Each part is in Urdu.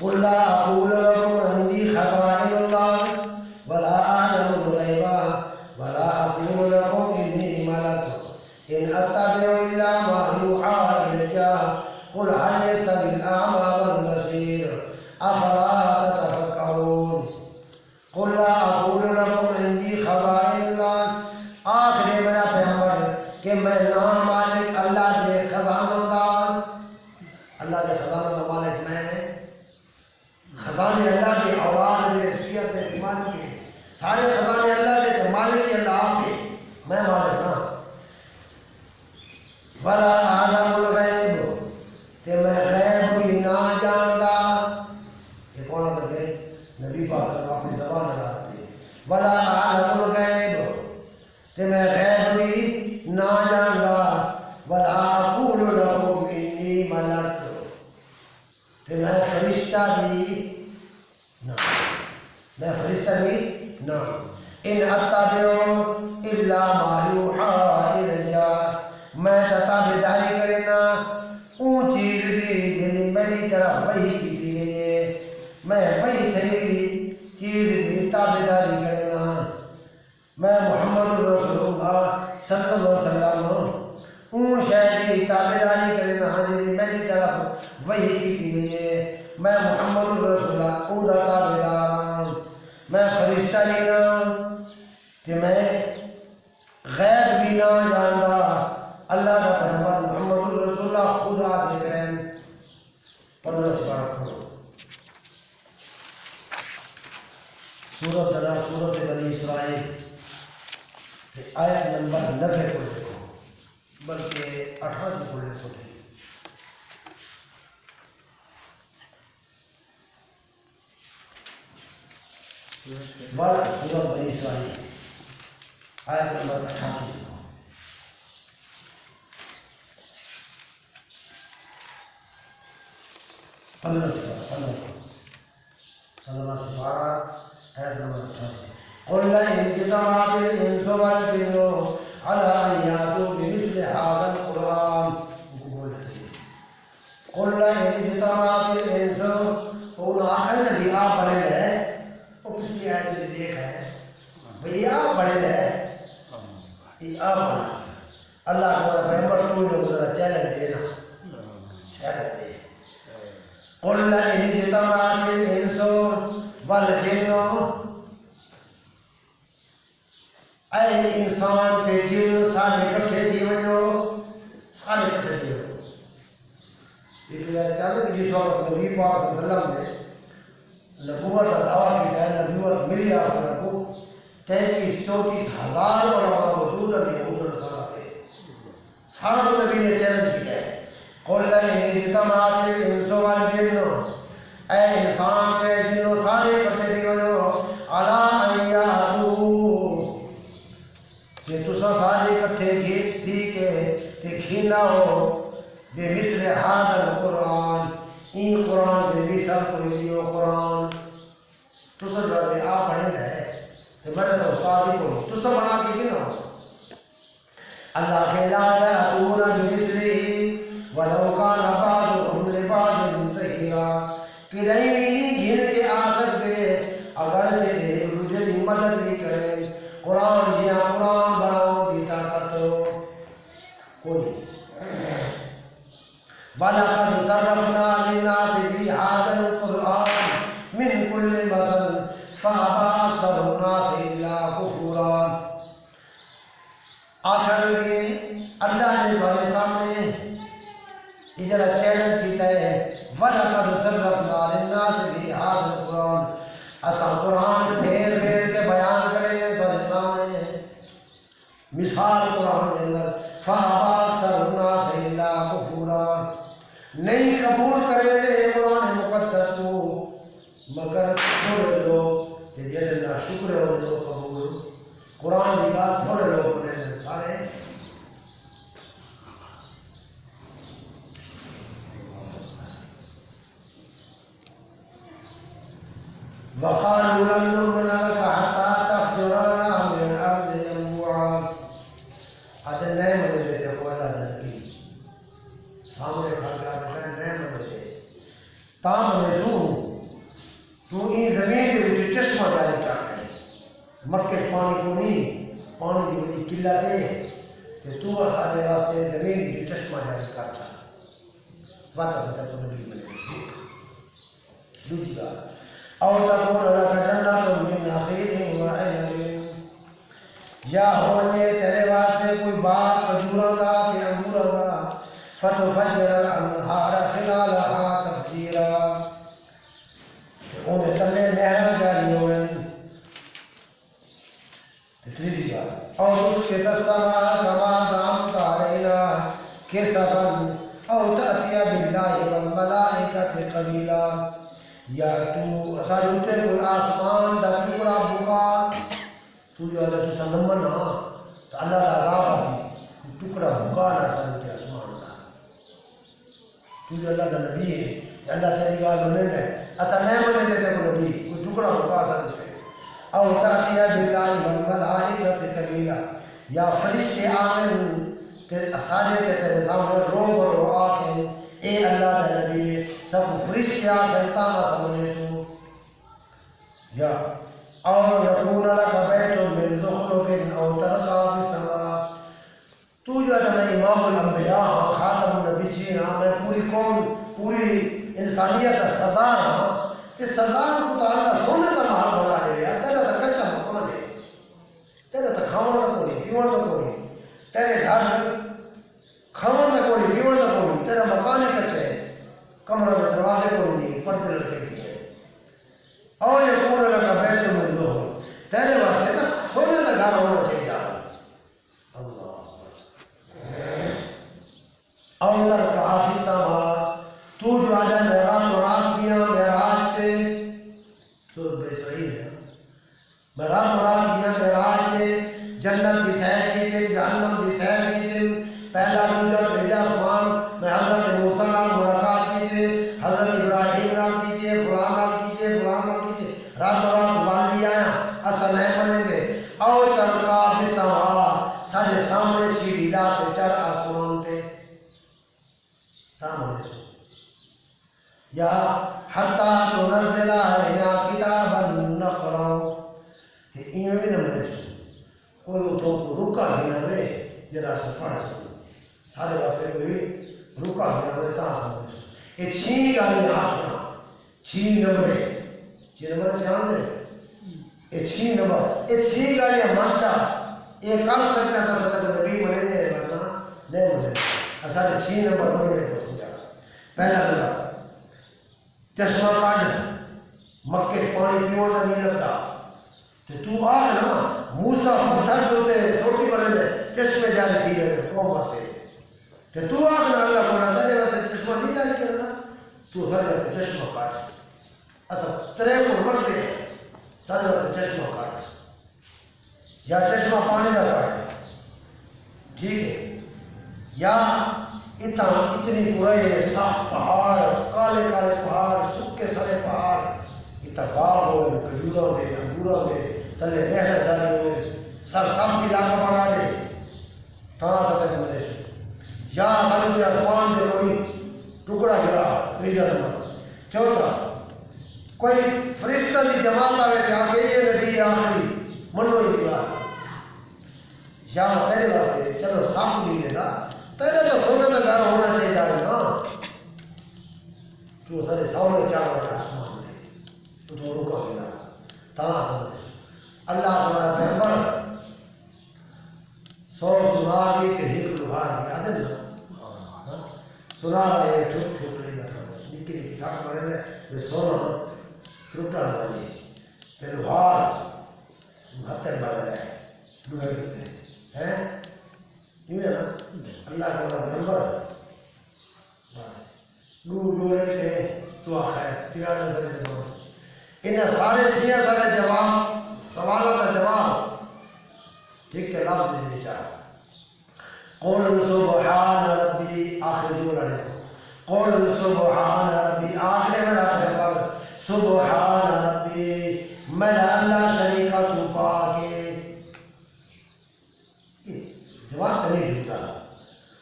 قل لا أقول لكم عندي خزائن الله ولا أعلم الغيب ولا أقول لكم إني ملك إن أتبع إلا ما يوحى إلي قل هل يستوي الأعمى والبصير أفلا تتفكرون قل لا أقول لكم عندي خزائن الله آخر میرا پیغمبر کہ میں نام مالک اللہ دے خزانہ دا، اللہ دے خزانہ دا مالک میں خزانے اللہ دے اولاد دے حیثیت دے بیماری کے سارے خزانے اللہ دے تے مالک اللہ آپ کے میں مالک نا ولا عالم الغیب تے میں غیب بھی نہ جاندا یہ کون ہے کہ نبی پاک صلی اللہ اپنی زبان لگا دے ولا عالم الغیب تے میں غیب بھی نہ جاندا ولا اقول لكم انی ملک تے میں فرشتہ بھی نہ میں فرشتہ بھی نہ ان اتبع الا ما یوحى الی میں تابعداری کرے نا اون چیز دی جنی میری طرف وحی کی گئی ہے میں وحی تھی چیز دی تابعداری کرے نا میں محمد رسول اللہ صلی اللہ علیہ وسلم اون شے دی تابعداری کرے نا جنی میری طرف وحی کی گئی ہے میں محمد رسول اللہ اون دا تابعدار ہوں میں فرشتہ بھی نہ کہ میں غیب بھی نہ جاندا اللہ کا پیغمبر محمد رسول اللہ خدا دے بین 15 سپارہ کھولو سورت دنا سورت بنی اسرائیل آیت نمبر 90 کو دیکھو بلکہ 88 کو دیکھو سورت بنی اسرائیل آیت نمبر 88 دیکھو 15 سپارہ آیت نمبر 88 قل لئن اجتمعت الانس والجن على ان ياتوا بمثل هذا القرآن قل لئن اجتمعت الانس قل آخر نبی آپ بڑے رہے وہ پچھلی آیت جو دیکھا ہے بھئی آپ بڑے رہے یہ آپ بڑا اللہ کا بڑا پیغمبر تو انہیں ذرا چیلنج دینا چیلنج دے قل لئن اجتمعت الانس والجن اے انسان تے جن سارے اکٹھے دی ونجو سارے اکٹھے دی ونجو ایک روایت چاہتے کہ جس وقت نبی پاک صلی اللہ علیہ وسلم نے نبوت کا دعویٰ کی ہے نبوت ملی آپ کو 33-34 ہزار علماء موجود ہیں یہود و نصارہ تھے سارا تو نبی نے چیلنج کیا ہے قل لئن اجتمعت الانس والجن اے انسان تے جنوں سارے اکٹھے دی ونجو علی ان یاتوا کہ تسا سارے اکٹھے تھی کہ کھینا ہو بے مثل هذا القرآن این قرآن دے مثل کوئی لیو قرآن تسا جو ہے آپ پڑھیں گے تو میرے تو استاد ہی بولو تسا بنا کے گنا ہو اللہ کے لا یاتون بمثلہ ولو کان بعضهم لبعض ظہیرا کہ نہیں گھن کے آ سکتے اگرچہ ایک دوسرے کی مدد بھی کریں قرآن یا قرآن بناؤ دی طاقت کوئی وَلَقَدْ صَرَّفْنَا لِلنَّاسِ فِي هَذَا الْقُرْآنِ مِنْ كُلِّ مَثَلٍ فَأَبَى أَكْثَرُ النَّاسِ إِلَّا كُفُورًا آخر لگے اللہ نے ہمارے سامنے ادھر چیلنج کیتا ہے وَلَقَدْ صَرَّفْنَا لِلنَّاسِ فِي هَذَا الْقُرْآنِ اسا قرآن پھیر پھیر کے بیان کریں گے ہمارے سامنے مثال قرآن کے اندر فَأَبَى أَكْثَرُ النَّاسِ إِلَّا كُفُورًا نہیں قبول کریں گے قرآن مقدس کو مگر تھوڑے لوگ جیسے نہ شکر ہونے لوگ قبول قرآن کی بات تھوڑے لوگ بنے ہیں سارے وقالوا لن نؤمن لك حتى تفجر لنا من الارض ينبوعا ادن نہیں منے دیتے کو اللہ نے نبی سارے واسطے زمین جو چشمہ جاری کر چا واتا سے تک نبی بنے سے دوسری بات او تکون لک جنت من نخیل و عنب یا ہونے تیرے واسطے کوئی باغ کھجوراں دا تے انگوراں دا فتفجر الانہار خلالها تفجیرا انہیں تلے نہراں جاری ہوئن تیسری بات اور اس کے السماء کما زعمت علینا کسفا او تأتی باللہ والملائکۃ قبیلا یا تو سارے ہوتے کوئی آسمان دا ٹکڑا بکا تو جو ہے تو سنمن ہاں تو اللہ دا عذاب آسی ٹکڑا بکا نہ سارے ہوتے آسمان دا تو جو اللہ دا نبی ہے اللہ تیری گال بنے دے ایسا نہیں بنے دیتے کو نبی کوئی ٹکڑا بکا سارے ہوتے او تأتی باللہ والملائکۃ قبیلا یا فرشتے آمن سارے تیرے سامنے رو برو آکن اے اللہ دا نبی سب فرشتے آکن تاہا سامنے سو یا او یکون لک بیت من زخرف او ترقا فی السماء تو جو ہے میں امام الانبیاء ہاں خاتم النبیین ہاں میں پوری قوم پوری انسانیت کا سردار ہاں اس سردار کو تو اللہ سونے کا محل بنا لے رہا تیرا تو کچا مکان ہے تیرا تو کھاون کا کوئی پیون کا کوئی تیرے گھر کھاون کا کوئی پیون کا کوئی تیرا مکان ہی کچا ہے کمرہ کے دروازے کوئی نہیں پردے لڑکے کی ہے او یکون لک بیت من زخرف تیرے واسطے تو سونے کا گھر ہونا چاہیے اللہ او ترقا فی السماء تو جو آجا میں رات گیا معراج تے سورۃ بنی اسرائیل ہے میں رات گیا معراج تے جنت دی سیر کی دن جہنم دی سیر کی دن پہلا دوجہ تیجا آسمان میں حضرت موسیٰ نال ملاقات کی تے حضرت ابراہیم نال کی تے فلان نال کی تے فلان نال کی تے رات والوی آیا اصل نہیں بنے دے او ترقا فی السماء سارے سامنے سیڑھی لاتے چڑھ آسمان تے تا بنے سو یا حتی تنزل علینا کتابا نقرأ کہ ایمیں بھی نہ ملے سو کوئی اتوں کو رکا دینا ہوئے جرا سے پڑھ سکو سارے واسطے کوئی رکا دینا ہوئے تا سمجھے سو یہ 6 گالی آنکھیاں 6 نمبرے 6 نمبرے سے آن دے یہ 6 نمبر یہ 6 گالیاں منچا یہ کر سکتا تھا سکتا کہ نبی منے دے ورنہ نہیں منے سارے 6 نمبر مننے کو سمجھا پہلا نمبر چشمہ کاٹ مکے پانی پیون کا نہیں لگتا تو آگ نا موسیٰ پتھر جو تے سوٹی مرے دے چشمے جاری تھی رہے قوم واسطے تو آگ نا اللہ بولا تھا جب واسطے چشمہ نہیں جاری کرے نا تو سارے واسطے چشمہ کاٹ اصلا ترے کو مرتے ہیں سارے واسطے چشمہ کاٹ یا چشمہ پانی کا کاٹ ٹھیک ہے یا اتنی قرآن سخت پہاڑ کالے کالے پہاڑ سکے سڑے پہاڑ اتنا باغ ہوئے کھجوروں دے انگوروں دے تلے نہریں جاری ہوئے سر سبزی علاقہ بنا دے تاں سطح ملے سو یا سارے تے آسمان دے کوئی ٹکڑا گرا تیجا نمبر چوتھا کوئی فرشتہ دی جماعت آوے تے آکے یہ نبی آخری منو انتظار یا تیرے واسطے چلو ساکو نہیں دیتا تیرے تو سونے کا گھر ہونا چاہیے نا تو سارے سامنے چار بجے آسمان دے تو رکا گیا تاں سمجھ اللہ تمہارا پیغمبر 100 سنار دی تے 1 لوہار دی عدل نا سنار آئے ٹھوک ٹھوک لے بیٹھا نکی نکی ساکھ مارے میں سونا ٹوٹا نہ والی تے لوہار ہتھر بڑا لے لوہے دیتے ہیں یوں ہے نا اللہ کا بڑا پیغمبر بس ڈورے تھے تو آخر تیار نظر دے دو انہیں سارے 6 سارے جواب سوالوں کا جواب ٹھیک کے لفظ دے چاہ قول سبحان ربی آخر جملہ دیکھو قول سبحان ربی آخر میرا پیغمبر سبحان ربی میرا اللہ شریکہ تو پاکے جواب تو نہیں جھوٹا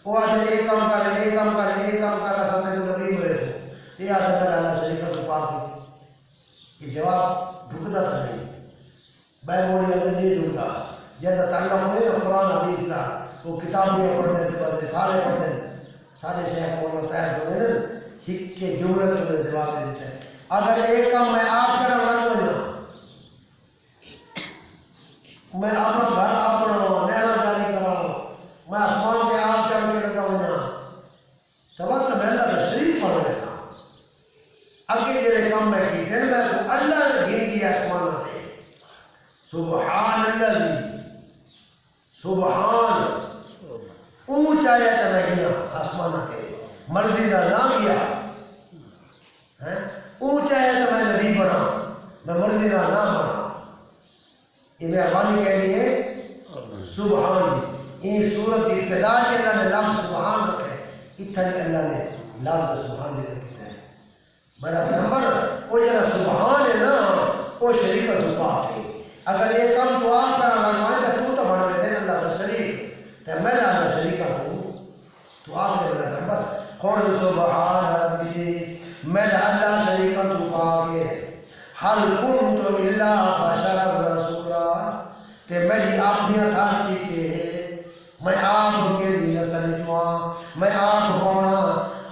وہ آج ایک کام کر ایسا تھا کہ نبی مرے سو یہ آج میرا اللہ شریکہ تو پاکے یہ جواب ڈھکتا تھا نہیں بے مولی اگر نہیں ڈھکتا جیسا تعلق ہوئے نا قرآن حدیث کا وہ کتابیں پڑھتے تھے بس رسالے پڑھتے سارے شیخ مولانا طاہر فرمائے ہک کے جملے چلے جواب دے دیتے اگر ایک کام میں آپ کرن لگ ونجا میں اپنا گھر آپ بناواں نہراں جاری کراں میں آسمان تے آپ چڑھ کے لگا ونجا تو وقت میں اللہ دا شریک پڑھنے سا اگے جڑے کام میں کیتے میں اللہ نے گن گیا آسماناں تے سبحان اللہ سبحان اونچا ہے تو میں گیا آسمانہ کے مرضی نہ گیا اونچا ہے تو میں نبی بنا میں مرضی نہ بنا یہ مہربانی کہنی ہے سبحان یہ صورت کی ابتدا سے اللہ نے لفظ سبحان رکھے اتنا اللہ نے لفظ سبحان ذکر کیا ہے میرا پیغمبر وہ جرا سبحان ہے نا وہ شریکت پاک ہے اگر یہ کم تو آپ کرنا لگوائیں تو بڑھ ویسے اللہ کا شریک تو میرا اللہ شریکہ تو آپ نے میرا پیغمبر قل سبحان ربی میرا اللہ شریکہ تو پاکے حل کنت الا بشر رسولا کہ میری اپنی اتھارٹی کے میں آپ کے لیے نسل چواں میں آپ ہونا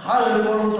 حل کنت